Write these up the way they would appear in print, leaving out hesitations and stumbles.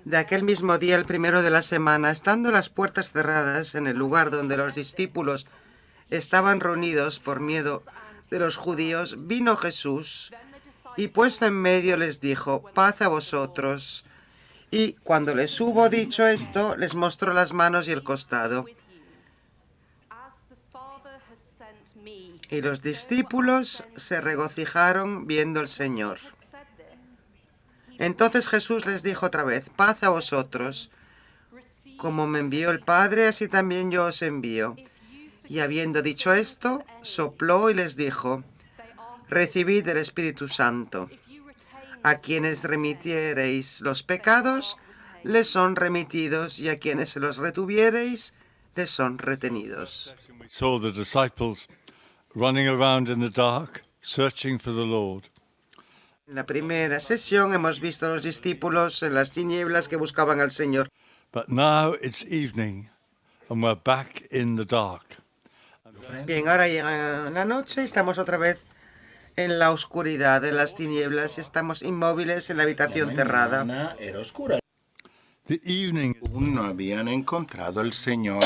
De aquel mismo día, el primero de la semana, estando las puertas cerradas en el lugar donde los discípulos estaban reunidos por miedo de los judíos, vino Jesús y puesto en medio les dijo: paz a vosotros. Y cuando les hubo dicho esto, les mostró las manos y el costado. Y los discípulos se regocijaron viendo al Señor. Entonces Jesús les dijo otra vez: paz a vosotros. Como me envió el Padre, así también yo os envío. Y habiendo dicho esto, sopló y les dijo: recibid el Espíritu Santo. A quienes remitiereis los pecados, les son remitidos, y a quienes se los retuviereis, les son retenidos. Saw the disciples running around in the dark, searching for the Lord. En la primera sesión hemos visto a los discípulos en las tinieblas que buscaban al Señor. But now it's evening, and we're back in the dark. Bien, ahora llega la noche y estamos otra vez en la oscuridad, en las tinieblas, y estamos inmóviles en la habitación cerrada. mañana era oscura. The evening Aún no habían encontrado al Señor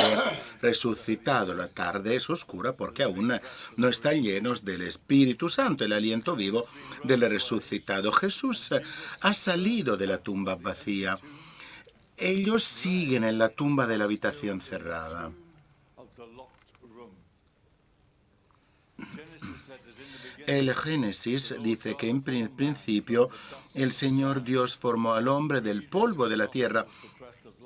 resucitado. La tarde es oscura porque aún no están llenos del Espíritu Santo, el aliento vivo del resucitado. Jesús ha salido de la tumba vacía. Ellos siguen en la tumba de la habitación cerrada. of the locked room. El Génesis dice que en principio el Señor Dios formó al hombre del polvo de la tierra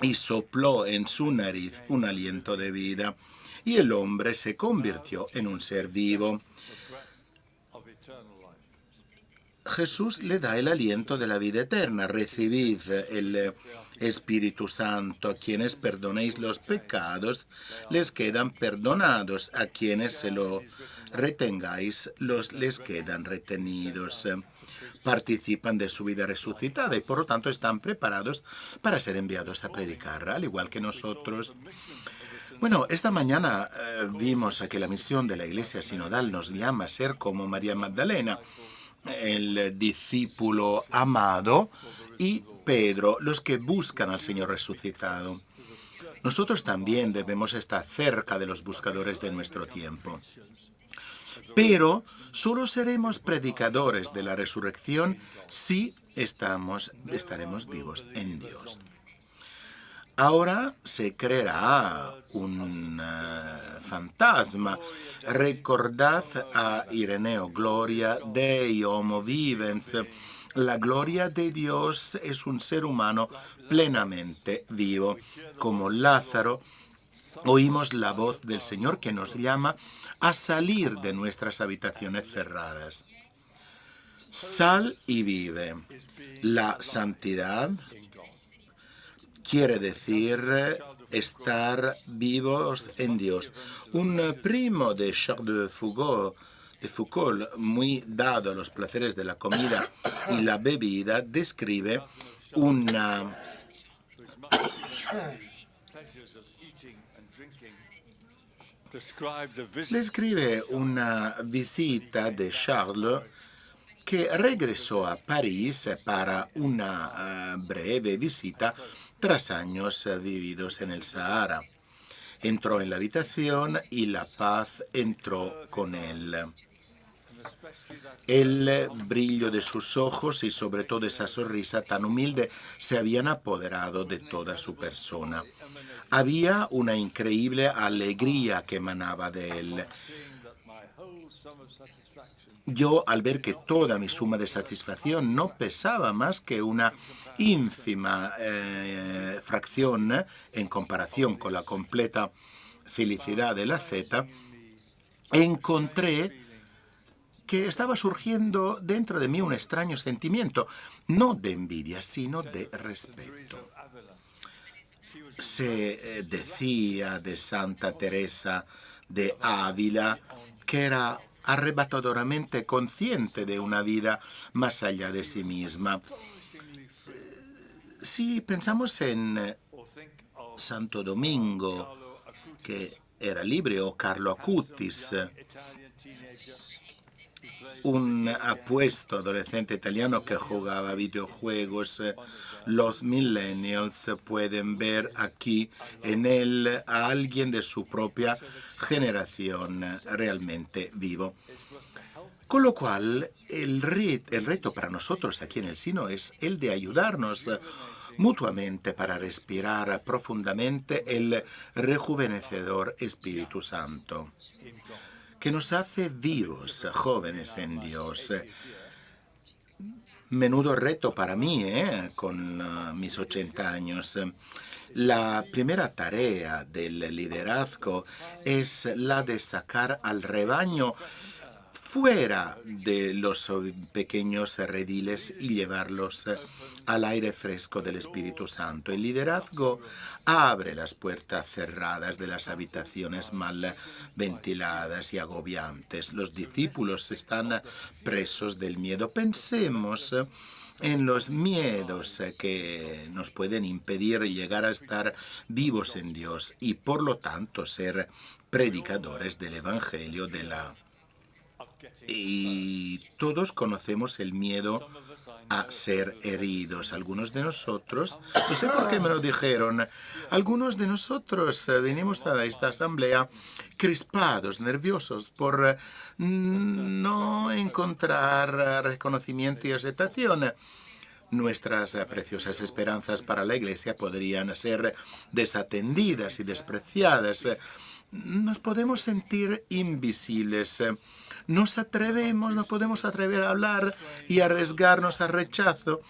y sopló en su nariz un aliento de vida, y el hombre se convirtió en un ser vivo. Of eternal life. Jesús le da el aliento de la vida eterna. Recibid el Espíritu Santo. A quienes perdonéis los pecados, les quedan perdonados. A quienes se lo retengáis, les quedan retenidos. Participan de su vida resucitada y por lo tanto están preparados para ser enviados a predicar, al igual que nosotros. Bueno, esta mañana vimos que la misión de la Iglesia Sinodal nos llama a ser como María Magdalena, el discípulo amado, y Pedro, los que buscan al Señor resucitado. Nosotros también debemos estar cerca de los buscadores de nuestro tiempo. Pero solo seremos predicadores de la resurrección si estaremos vivos en Dios. Ahora se creará un fantasma. Recordad a Ireneo: Gloria Dei homo vivens. La gloria de Dios es un ser humano plenamente vivo. Como Lázaro, oímos la voz del Señor que nos llama a salir de nuestras habitaciones cerradas. Sal y vive. La santidad quiere decir estar vivos en Dios. Un primo de Charles de Foucault, muy dado a los placeres de la comida y la bebida, describe una describe una visita de Charles que regresó a París para una breve visita tras años vividos en el Sahara. Entró en la habitación y la paz entró con él. El brillo de sus ojos y sobre todo esa sonrisa tan humilde se habían apoderado de toda su persona. Había una increíble alegría que emanaba de él. Yo, al ver que toda mi suma de satisfacción no pesaba más que una ínfima fracción en comparación con la completa felicidad de la zeta, encontré que estaba surgiendo dentro de mí un extraño sentimiento, no de envidia, sino de respeto. Se decía de Santa Teresa de Ávila que era arrebatadoramente consciente de una vida más allá de sí misma. Si pensamos en Santo Domingo, que era libre, o Carlo Acutis, un apuesto adolescente italiano que jugaba videojuegos Los millennials pueden ver aquí en él a alguien de su propia generación realmente vivo. Con lo cual, el reto para nosotros aquí en el Sino es el de ayudarnos mutuamente para respirar profundamente el rejuvenecedor Espíritu Santo, que nos hace vivos, jóvenes en Dios. Menudo reto para mí, con mis 80 años. La primera tarea del liderazgo es la de sacar al rebaño fuera de los pequeños rediles y llevarlos al aire fresco del Espíritu Santo. El liderazgo abre las puertas cerradas de las habitaciones mal ventiladas y agobiantes. Los discípulos están presos del miedo. Pensemos en los miedos que nos pueden impedir llegar a estar vivos en Dios y por lo tanto ser predicadores del Evangelio de la. Y todos conocemos el miedo a ser heridos. Algunos de nosotros, no sé por qué me lo dijeron, algunos de nosotros venimos a esta asamblea crispados, nerviosos por no encontrar reconocimiento y aceptación. Nuestras preciosas esperanzas para la Iglesia podrían ser desatendidas y despreciadas. Nos podemos sentir invisibles. No podemos atrever a hablar y arriesgarnos al rechazo.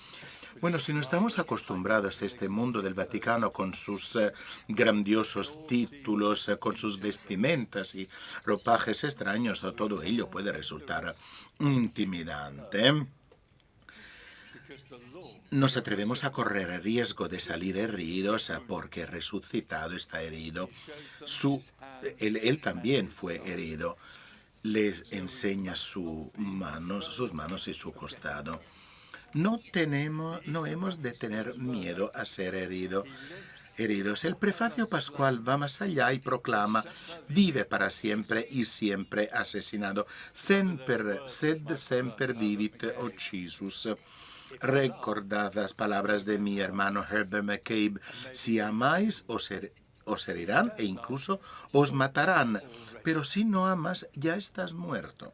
Bueno, si no estamos acostumbrados a este mundo del Vaticano con sus grandiosos títulos, con sus vestimentas y ropajes extraños, todo ello puede resultar intimidante. Nos atrevemos a correr el riesgo de salir heridos porque el resucitado está herido. Él también fue herido. Les enseña sus manos y su costado. No hemos de tener miedo a ser heridos. El prefacio pascual va más allá y proclama: vive para siempre y siempre asesinado. Sed semper vivit, o Jesus. Recordad las palabras de mi hermano Herbert McCabe: si amáis, os herirán e incluso os matarán. Pero si no amas, ya estás muerto.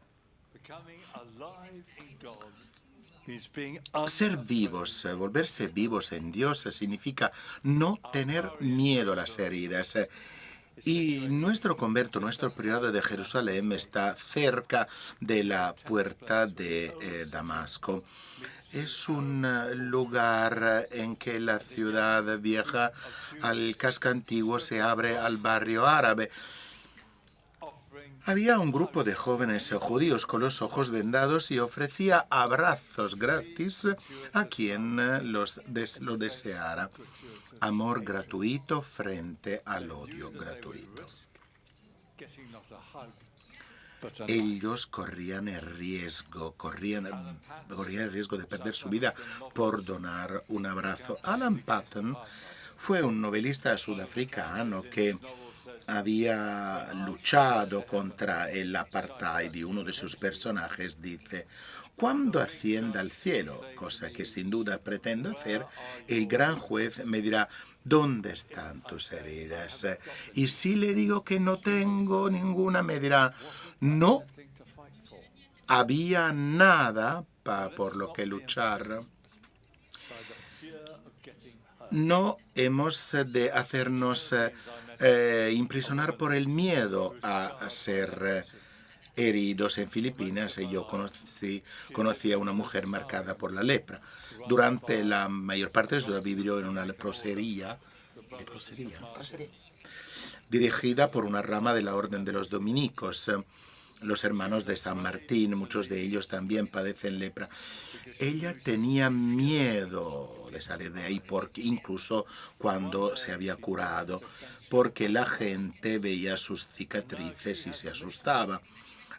Ser vivos, volverse vivos en Dios significa no tener miedo a las heridas. Y nuestro convento, nuestro priorato de Jerusalén está cerca de la puerta de Damasco. Es un lugar en que la ciudad vieja al casco antiguo se abre al barrio árabe. Había un grupo de jóvenes judíos con los ojos vendados y ofrecía abrazos gratis a quien lo deseara. Amor gratuito frente al odio gratuito. Ellos corrían el riesgo de perder su vida por donar un abrazo. Alan Paton fue un novelista sudafricano que había luchado contra el apartheid y uno de sus personajes dice: cuando ascienda al cielo, cosa que sin duda pretendo hacer, el gran juez me dirá: ¿dónde están tus heridas? Y si le digo que no tengo ninguna, me dirá: no había nada por lo que luchar. No hemos de hacernos imprisionar por el miedo a ser heridos. En Filipinas yo conocí a una mujer marcada por la lepra. Durante la mayor parte de su vida vivió en una leprosería dirigida por una rama de la Orden de los Dominicos. Los hermanos de San Martín, muchos de ellos también padecen lepra. Ella tenía miedo de salir de ahí, porque incluso cuando se había curado, porque la gente veía sus cicatrices y se asustaba.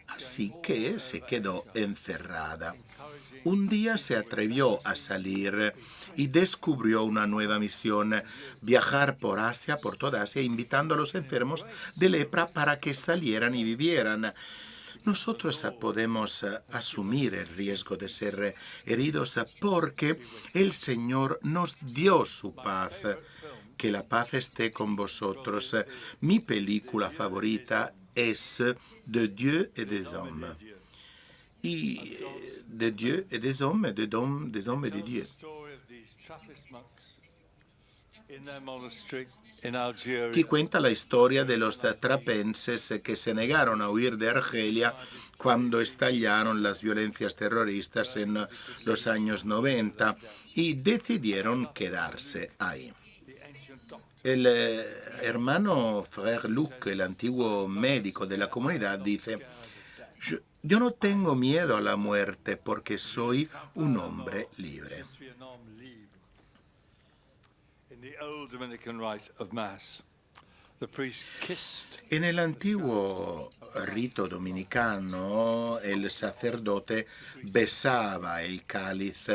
Así que se quedó encerrada. Un día se atrevió a salir y descubrió una nueva misión: viajar por toda Asia, invitando a los enfermos de lepra para que salieran y vivieran. nosotros podemos asumir el riesgo de ser heridos porque el Señor nos dio su paz. Que la paz esté con vosotros. Mi película favorita es De Dieu et des hommes. Y de Dieu et des hommes et des hommes et de Dieu. Que cuenta la historia de los trapenses que se negaron a huir de Argelia cuando estallaron las violencias terroristas en los años 90 y decidieron quedarse ahí. El hermano Frère Luc, el antiguo médico de la comunidad, dice: yo no tengo miedo a la muerte porque soy un hombre libre. En el antiguo rito dominicano, el sacerdote besaba el cáliz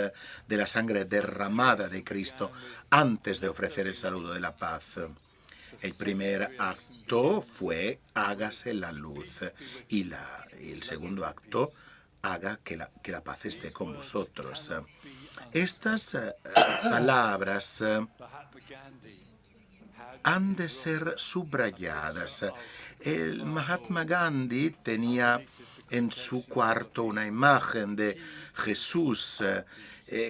de la sangre derramada de Cristo antes de ofrecer el saludo de la paz. El primer acto fue hágase la luz y el segundo acto haga que la paz esté con vosotros. Estas palabras han de ser subrayadas. El Mahatma Gandhi tenía en su cuarto una imagen de Jesús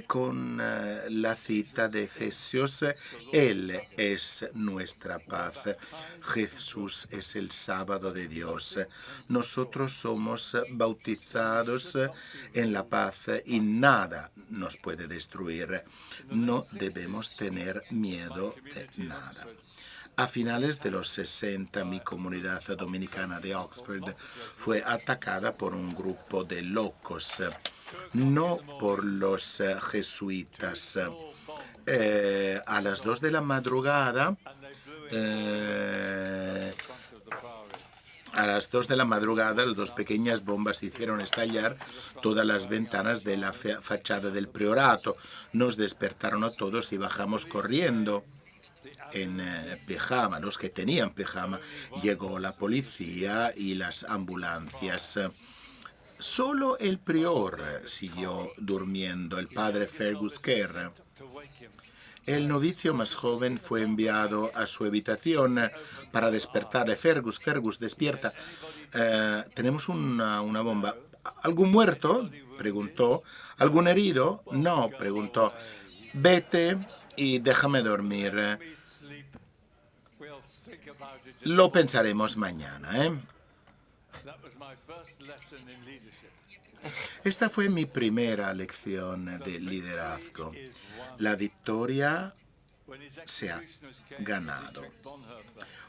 con la cita de Efesios: Él es nuestra paz. Jesús es el sábado de Dios. Nosotros somos bautizados en la paz y nada nos puede destruir. No debemos tener miedo de nada. A finales de los 60, mi comunidad dominicana de Oxford fue atacada por un grupo de locos, no por los jesuitas. A las 2 de la madrugada, las dos pequeñas bombas hicieron estallar todas las ventanas de la fachada del priorato. Nos despertaron a todos y bajamos corriendo. En pijama, los que tenían pijama. Llegó la policía y las ambulancias. Solo el prior siguió durmiendo, el padre Fergus Kerr. El novicio más joven fue enviado a su habitación para despertarle. Fergus, despierta. Tenemos una bomba. ¿Algún muerto?, preguntó. ¿Algún herido? No, preguntó. Vete y déjame dormir. Lo pensaremos mañana, ¿eh? Esta fue mi primera lección de liderazgo. La victoria se ha ganado.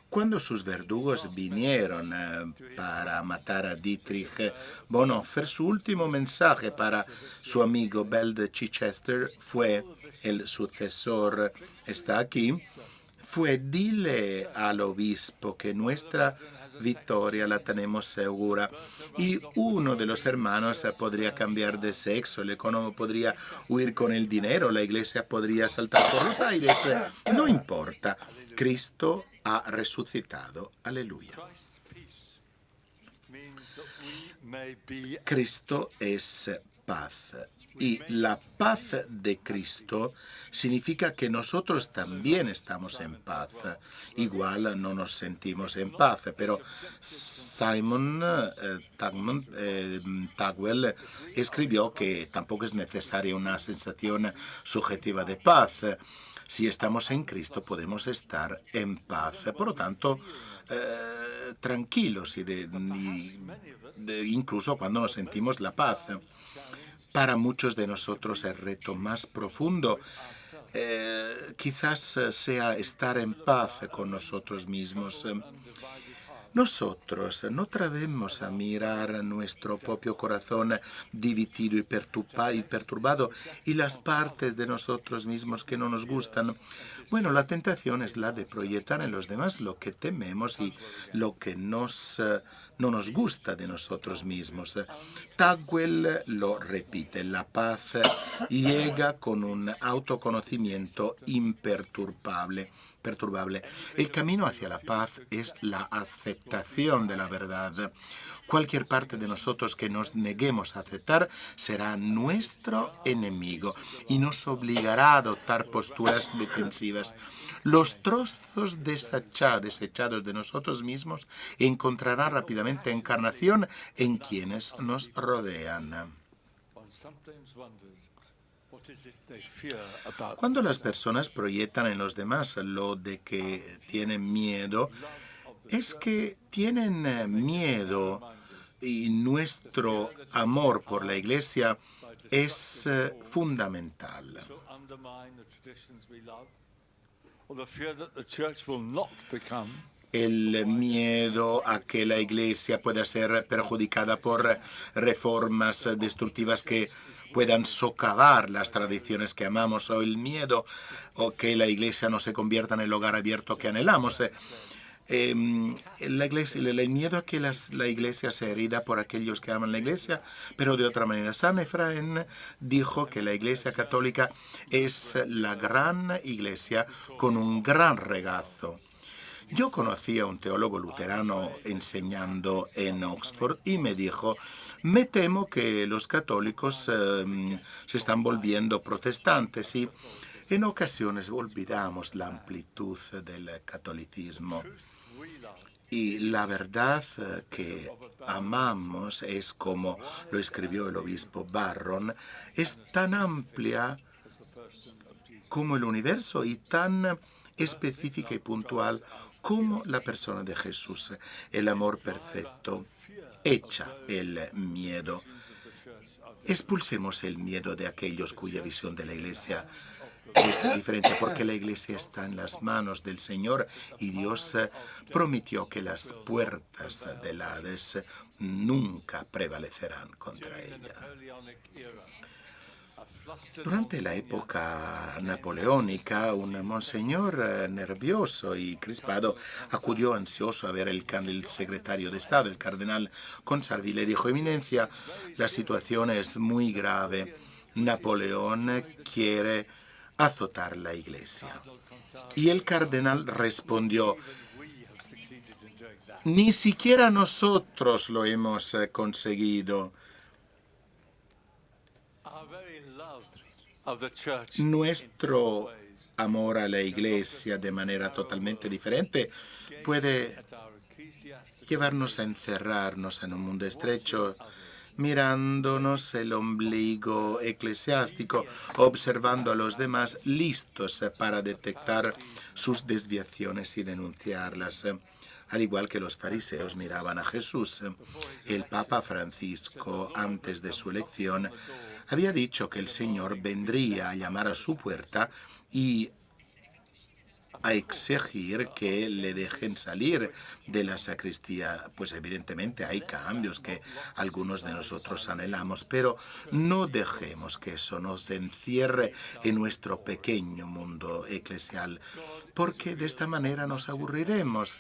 Cuando sus verdugos vinieron para matar a Dietrich Bonhoeffer, su último mensaje para su amigo Bell de Chichester fue: el sucesor está aquí. Fue: dile al obispo que nuestra victoria la tenemos segura. Y uno de los hermanos podría cambiar de sexo, el economía podría huir con el dinero, la iglesia podría saltar por los aires. No importa. Cristo ha resucitado. Aleluya. Cristo es paz. Y la paz de Cristo significa que nosotros también estamos en paz. Igual no nos sentimos en paz, pero Simon Tagwell escribió que tampoco es necesaria una sensación subjetiva de paz. Si estamos en Cristo podemos estar en paz. Por lo tanto, tranquilos incluso cuando nos sentimos la paz. Para muchos de nosotros el reto más profundo quizás sea estar en paz con nosotros mismos. Nosotros no atrevemos a mirar nuestro propio corazón dividido y perturbado y las partes de nosotros mismos que no nos gustan. Bueno, la tentación es la de proyectar en los demás lo que tememos y lo que no nos gusta de nosotros mismos. Tagwell lo repite: la paz llega con un autoconocimiento imperturbable. El camino hacia la paz es la aceptación aceptación de la verdad. Cualquier parte de nosotros que nos neguemos a aceptar será nuestro enemigo y nos obligará a adoptar posturas defensivas. Los trozos desechados de nosotros mismos encontrarán rápidamente encarnación en quienes nos rodean. Cuando las personas proyectan en los demás lo de que tienen miedo, es que tienen miedo y nuestro amor por la Iglesia es fundamental. El miedo a que la Iglesia pueda ser perjudicada por reformas destructivas que puedan socavar las tradiciones que amamos, o el miedo o que la Iglesia no se convierta en el hogar abierto que anhelamos. El miedo a que la Iglesia sea herida por aquellos que aman la Iglesia, pero de otra manera. San Efraín dijo que la Iglesia católica es la gran Iglesia con un gran regazo. Yo conocí a un teólogo luterano enseñando en Oxford y me dijo: me temo que los católicos se están volviendo protestantes y en ocasiones olvidamos la amplitud del catolicismo. Y la verdad que amamos es, como lo escribió el obispo Barron, es tan amplia como el universo y tan específica y puntual como la persona de Jesús. El amor perfecto echa el miedo. Expulsemos el miedo de aquellos cuya visión de la Iglesia es diferente, porque la Iglesia está en las manos del Señor y Dios prometió que las puertas del Hades nunca prevalecerán contra ella. Durante la época napoleónica, un monseñor nervioso y crispado acudió ansioso a ver el secretario de Estado, el cardenal Consarvi. Le dijo: Eminencia, la situación es muy grave. Napoleón quiere azotar la Iglesia. Y el cardenal respondió: ni siquiera nosotros lo hemos conseguido. Nuestro amor a la Iglesia de manera totalmente diferente puede llevarnos a encerrarnos en un mundo estrecho, mirándonos el ombligo eclesiástico, observando a los demás, listos para detectar sus desviaciones y denunciarlas. Al igual que los fariseos miraban a Jesús. El Papa Francisco, antes de su elección, había dicho que el Señor vendría a llamar a su puerta y a exigir que le dejen salir de la sacristía. Pues evidentemente hay cambios que algunos de nosotros anhelamos, pero no dejemos que eso nos encierre en nuestro pequeño mundo eclesial, porque de esta manera nos aburriremos.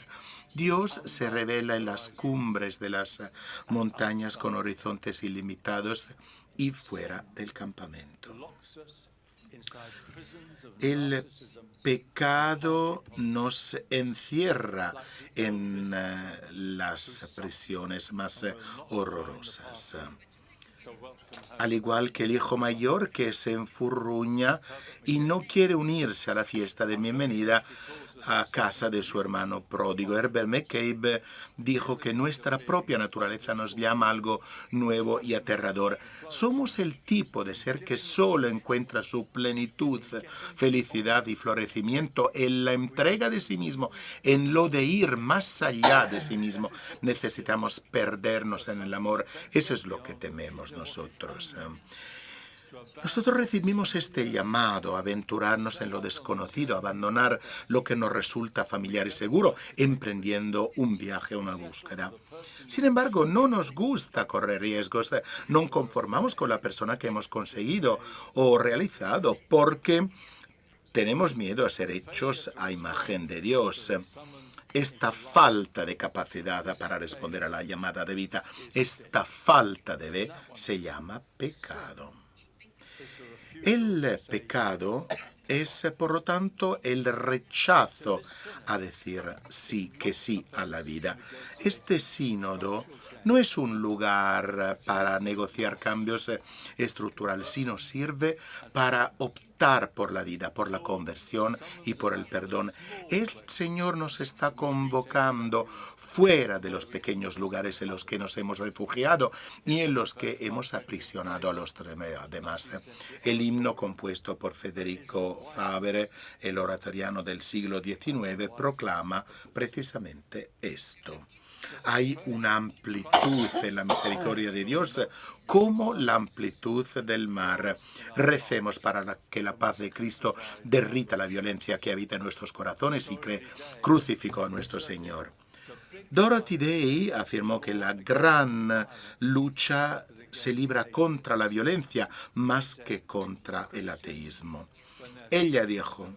Dios se revela en las cumbres de las montañas con horizontes ilimitados y fuera del campamento. El pecado nos encierra en las prisiones más horrorosas. Al igual que el hijo mayor que se enfurruña y no quiere unirse a la fiesta de bienvenida a casa de su hermano pródigo. Herbert McCabe dijo que nuestra propia naturaleza nos llama a algo nuevo y aterrador. Somos el tipo de ser que solo encuentra su plenitud, felicidad y florecimiento en la entrega de sí mismo, en lo de ir más allá de sí mismo. Necesitamos perdernos en el amor. Eso es lo que tememos nosotros. Nosotros recibimos este llamado a aventurarnos en lo desconocido, a abandonar lo que nos resulta familiar y seguro, emprendiendo un viaje, una búsqueda. Sin embargo, no nos gusta correr riesgos, no conformamos con la persona que hemos conseguido o realizado, porque tenemos miedo a ser hechos a imagen de Dios. Esta falta de capacidad para responder a la llamada de vida, esta falta de fe se llama pecado. El pecado es, por lo tanto, el rechazo a decir sí, que sí a la vida. Este sínodo no es un lugar para negociar cambios estructurales, sino sirve para optar por la vida, por la conversión y por el perdón. El Señor nos está convocando fuera de los pequeños lugares en los que nos hemos refugiado y en los que hemos aprisionado a los demás. El himno compuesto por Federico Faber, el oratoriano del siglo XIX, proclama precisamente esto. Hay una amplitud en la misericordia de Dios como la amplitud del mar. Recemos para que la paz de Cristo derrita la violencia que habita en nuestros corazones y que crucificó a nuestro Señor. Dorothy Day afirmó que la gran lucha se libra contra la violencia más que contra el ateísmo. Ella dijo,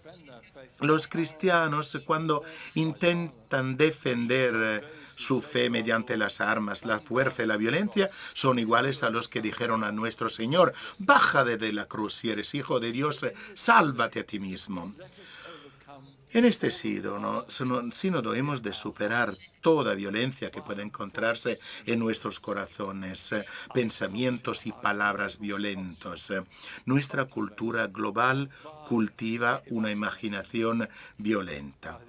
los cristianos cuando intentan defender su fe mediante las armas, la fuerza y la violencia, son iguales a los que dijeron a nuestro Señor, baja de la cruz si eres hijo de Dios, sálvate a ti mismo. En este sínodo hemos de superar toda violencia que puede encontrarse en nuestros corazones, pensamientos y palabras violentos. Nuestra cultura global cultiva una imaginación violenta.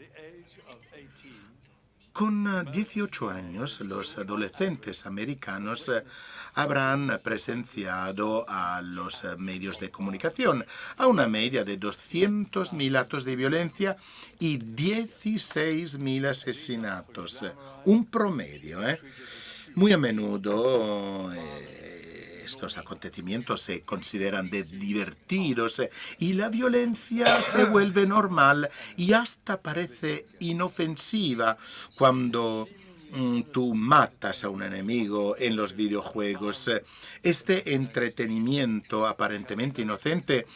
Con 18 años, los adolescentes americanos habrán presenciado a los medios de comunicación a una media de 200.000 actos de violencia y 16.000 asesinatos. Un promedio, Muy a menudo estos acontecimientos se consideran divertidos y la violencia se vuelve normal y hasta parece inofensiva cuando tú matas a un enemigo en los videojuegos. Este entretenimiento aparentemente inocente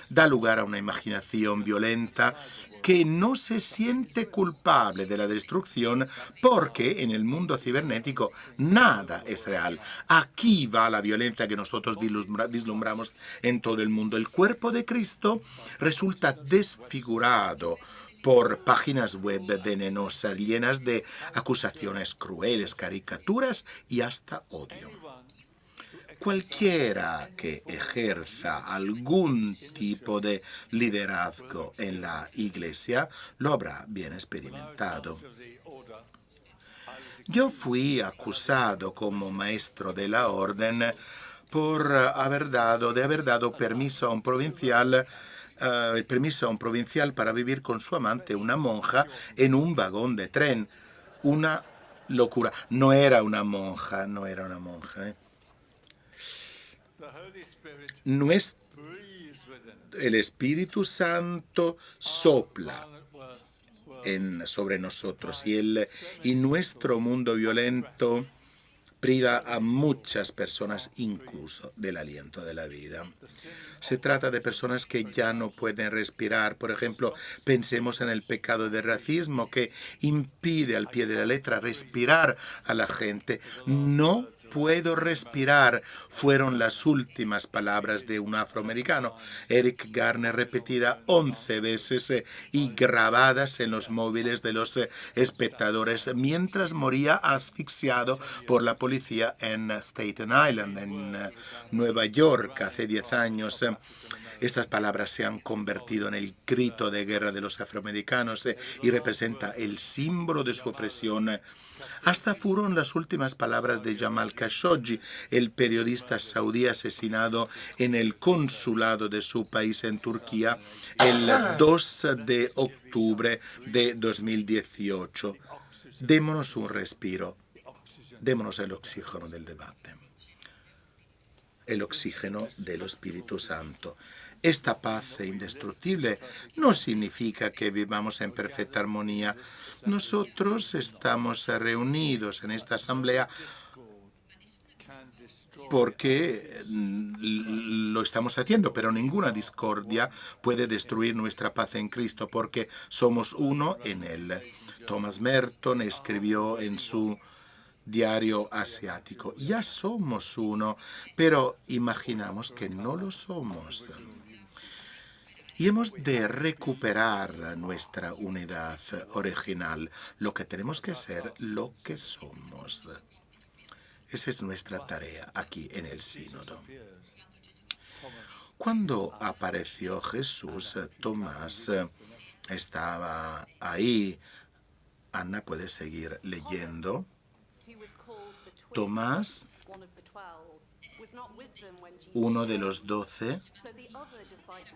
da lugar a una imaginación violenta que no se siente culpable de la destrucción porque en el mundo cibernético nada es real. Aquí va la violencia que nosotros vislumbramos en todo el mundo. El cuerpo de Cristo resulta desfigurado por páginas web venenosas llenas de acusaciones crueles, caricaturas y hasta odio. Cualquiera que ejerza algún tipo de liderazgo en la Iglesia lo habrá bien experimentado. Yo fui acusado como maestro de la orden por haber dado permiso a un provincial para vivir con su amante, una monja, en un vagón de tren. Una locura. No era una monja. El Espíritu Santo sopla sobre nosotros y nuestro mundo violento priva a muchas personas incluso del aliento de la vida. Se trata de personas que ya no pueden respirar. Por ejemplo, pensemos en el pecado de racismo que impide al pie de la letra respirar a la gente. No puedo respirar fueron las últimas palabras de un afroamericano, Eric Garner, repetida 11 veces y grabadas en los móviles de los espectadores mientras moría asfixiado por la policía en Staten Island, en Nueva York, hace 10 años. Estas palabras se han convertido en el grito de guerra de los afroamericanos y representa el símbolo de su opresión. Hasta fueron las últimas palabras de Jamal Khashoggi, el periodista saudí asesinado en el consulado de su país en Turquía el 2 de octubre de 2018. Démonos un respiro, démonos el oxígeno del debate, el oxígeno del Espíritu Santo. Esta paz indestructible no significa que vivamos en perfecta armonía. Nosotros estamos reunidos en esta asamblea porque lo estamos haciendo, pero ninguna discordia puede destruir nuestra paz en Cristo porque somos uno en Él. Thomas Merton escribió en su diario asiático, ya somos uno, pero imaginamos que no lo somos. Y hemos de recuperar nuestra unidad original, lo que tenemos que ser, lo que somos. Esa es nuestra tarea aquí en el sínodo. Cuando apareció Jesús, Tomás estaba ahí. Ana puede seguir leyendo. Tomás, uno de los 12,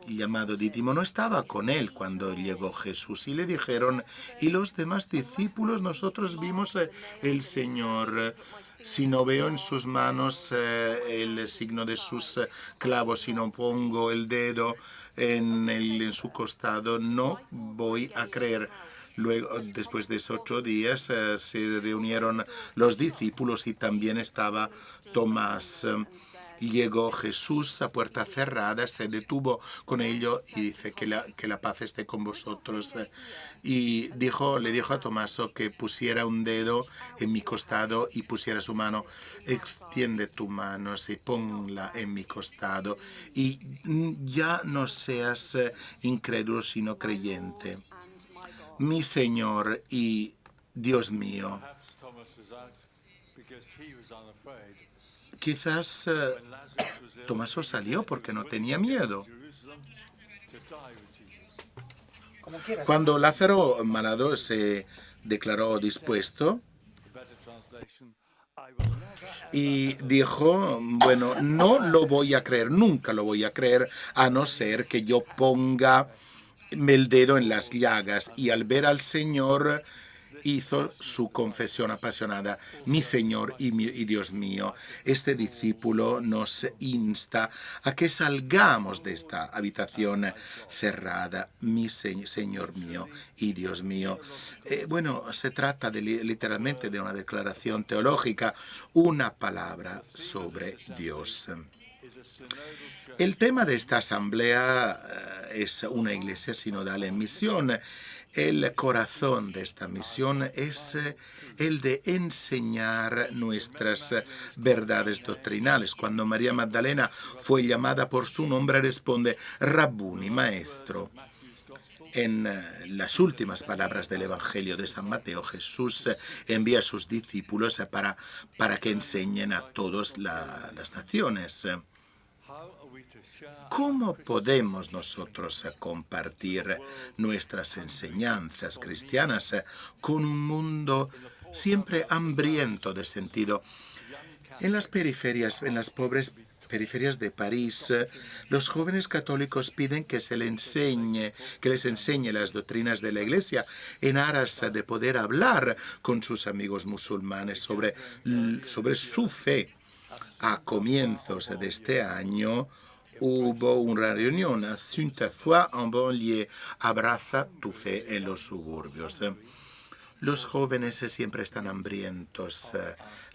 llamado Dídimo, no estaba con él cuando llegó Jesús. Y le dijeron, y los demás discípulos, nosotros vimos el Señor. Si no veo en sus manos el signo de sus clavos, si no pongo el dedo en su costado, no voy a creer. Luego, después de 8 días, se reunieron los discípulos y también estaba Tomás. Llegó Jesús a puerta cerrada, se detuvo con ellos y dice que la paz esté con vosotros. Y le dijo a Tomás que pusiera un dedo en mi costado y pusiera su mano. Extiende tu mano y ponla en mi costado. Y ya no seas incrédulo, sino creyente. Mi Señor y Dios mío. Quizás Tomás salió porque no tenía miedo. Cuando Lázaro malado se declaró dispuesto y dijo, bueno, no lo voy a creer, nunca lo voy a creer, a no ser que yo ponga el dedo en las llagas. Y al ver al Señor hizo su confesión apasionada, mi Señor y Dios mío. Este discípulo nos insta a que salgamos de esta habitación cerrada, mi Señor mío y Dios mío. Se trata literalmente de una declaración teológica, una palabra sobre Dios. El tema de esta asamblea es una iglesia sinodal en misión. El corazón de esta misión es el de enseñar nuestras verdades doctrinales. Cuando María Magdalena fue llamada por su nombre, responde, Rabbuni, maestro. En las últimas palabras del Evangelio de San Mateo, Jesús envía a sus discípulos para que enseñen a todas las naciones. ¿Cómo podemos nosotros compartir nuestras enseñanzas cristianas con un mundo siempre hambriento de sentido? En las periferias, en las pobres periferias de París, los jóvenes católicos piden que les enseñe las doctrinas de la Iglesia en aras de poder hablar con sus amigos musulmanes sobre su fe. A comienzos de este año hubo una reunión, Sainte Foi en banlieue, abraza tu fe en los suburbios. Los jóvenes siempre están hambrientos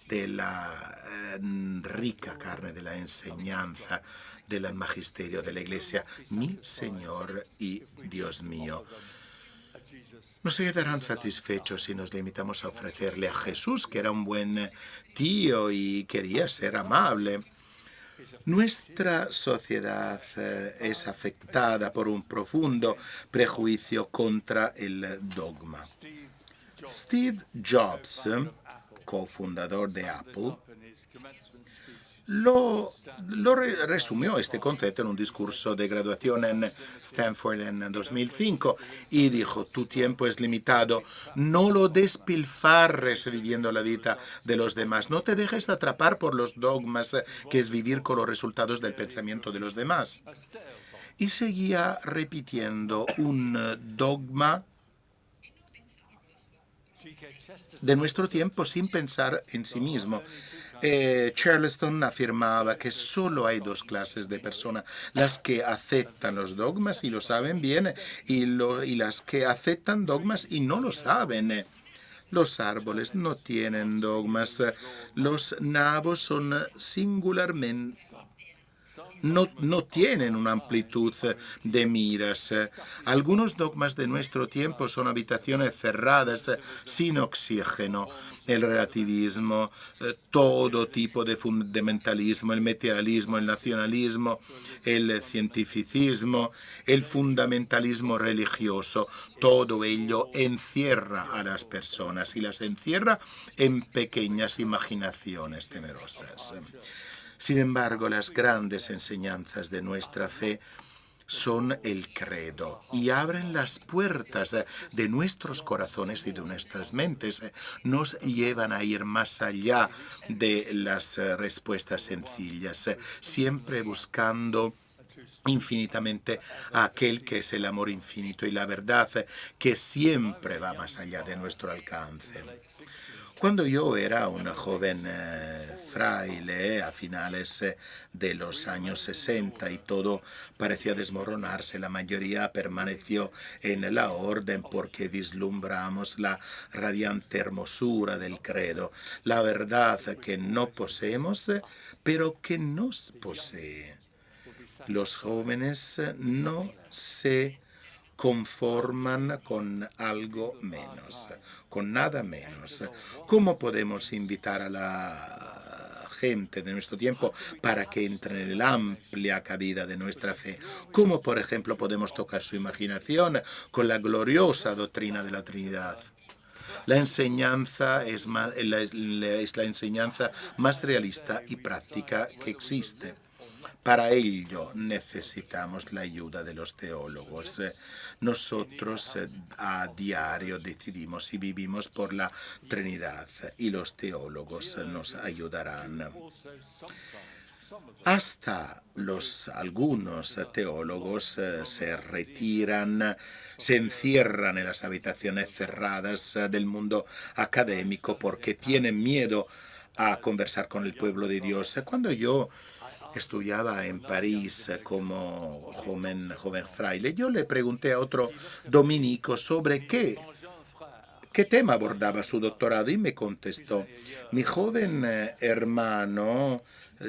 de la rica carne de la enseñanza del magisterio de la Iglesia, mi Señor y Dios mío. No se quedarán satisfechos si nos limitamos a ofrecerle a Jesús, que era un buen tío y quería ser amable. Nuestra sociedad es afectada por un profundo prejuicio contra el dogma. Steve Jobs, cofundador de Apple, resumió este concepto en un discurso de graduación en Stanford en 2005 y dijo, tu tiempo es limitado, no lo despilfarres viviendo la vida de los demás, no te dejes atrapar por los dogmas, que es vivir con los resultados del pensamiento de los demás. Y seguía repitiendo un dogma de nuestro tiempo sin pensar en sí mismo. Charleston afirmaba que solo hay 2 clases de personas, las que aceptan los dogmas y lo saben bien, y las que aceptan dogmas y no lo saben. Los árboles no tienen dogmas, los nabos son singularmente no tienen una amplitud de miras. Algunos dogmas de nuestro tiempo son habitaciones cerradas sin oxígeno. El relativismo, todo tipo de fundamentalismo, el materialismo, el nacionalismo, el cientificismo, el fundamentalismo religioso, todo ello encierra a las personas y las encierra en pequeñas imaginaciones temerosas. Sin embargo, las grandes enseñanzas de nuestra fe son el credo y abren las puertas de nuestros corazones y de nuestras mentes. Nos llevan a ir más allá de las respuestas sencillas, siempre buscando infinitamente a aquel que es el amor infinito y la verdad que siempre va más allá de nuestro alcance. Cuando yo era un joven fraile a finales de los años 60 y todo parecía desmoronarse, la mayoría permaneció en la orden porque vislumbramos la radiante hermosura del credo, la verdad que no poseemos, pero que nos posee. Los jóvenes no se conforman con algo menos, con nada menos. ¿Cómo podemos invitar a la gente de nuestro tiempo para que entre en la amplia cabida de nuestra fe? ¿Cómo, por ejemplo, podemos tocar su imaginación con la gloriosa doctrina de la Trinidad? La enseñanza es la enseñanza más realista y práctica que existe. Para ello necesitamos la ayuda de los teólogos. Nosotros a diario decidimos y vivimos por la Trinidad y los teólogos nos ayudarán. Hasta algunos teólogos se retiran, se encierran en las habitaciones cerradas del mundo académico porque tienen miedo a conversar con el pueblo de Dios. Cuando yo estudiaba en París como joven fraile, yo le pregunté a otro dominico sobre qué tema abordaba su doctorado y me contestó: mi joven hermano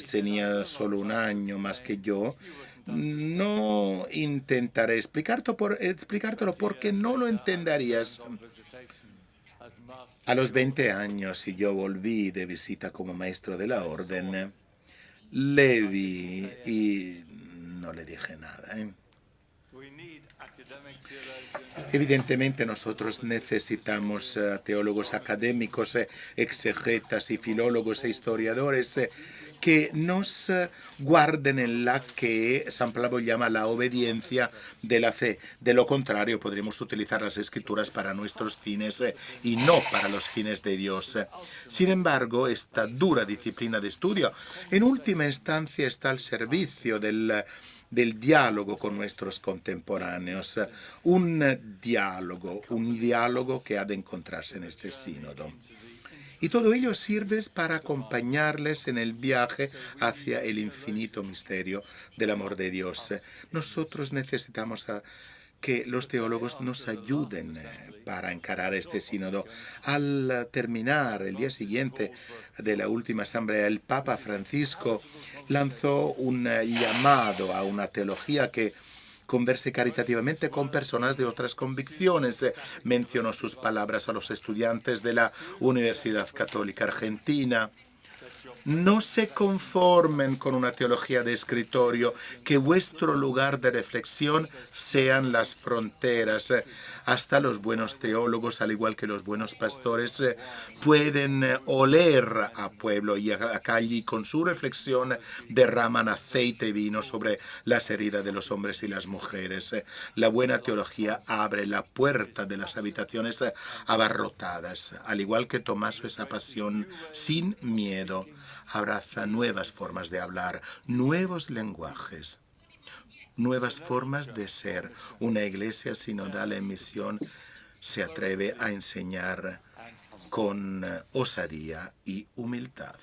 tenía solo un año más que yo. No intentaré explicártelo porque no lo entenderías. A los 20 años, y yo volví de visita como maestro de la orden, le vi y no le dije nada. Evidentemente nosotros necesitamos teólogos académicos, exegetas y filólogos e historiadores que nos guarden en la que San Pablo llama la obediencia de la fe. De lo contrario, podremos utilizar las escrituras para nuestros fines y no para los fines de Dios. Sin embargo, esta dura disciplina de estudio, en última instancia, está al servicio del diálogo con nuestros contemporáneos. Un diálogo que ha de encontrarse en este sínodo. Y todo ello sirve para acompañarles en el viaje hacia el infinito misterio del amor de Dios. Nosotros necesitamos que los teólogos nos ayuden para encarar este sínodo. Al terminar el día siguiente de la última asamblea, el Papa Francisco lanzó un llamado a una teología que converse caritativamente con personas de otras convicciones. Mencionó sus palabras a los estudiantes de la Universidad Católica Argentina. No se conformen con una teología de escritorio, que vuestro lugar de reflexión sean las fronteras. Hasta los buenos teólogos, al igual que los buenos pastores, pueden oler a pueblo y a calle y con su reflexión derraman aceite y vino sobre las heridas de los hombres y las mujeres. La buena teología abre la puerta de las habitaciones abarrotadas. Al igual que Tomás, esa pasión sin miedo abraza nuevas formas de hablar, nuevos lenguajes, nuevas formas de ser. Una iglesia sinodal en misión se atreve a enseñar con osadía y humildad.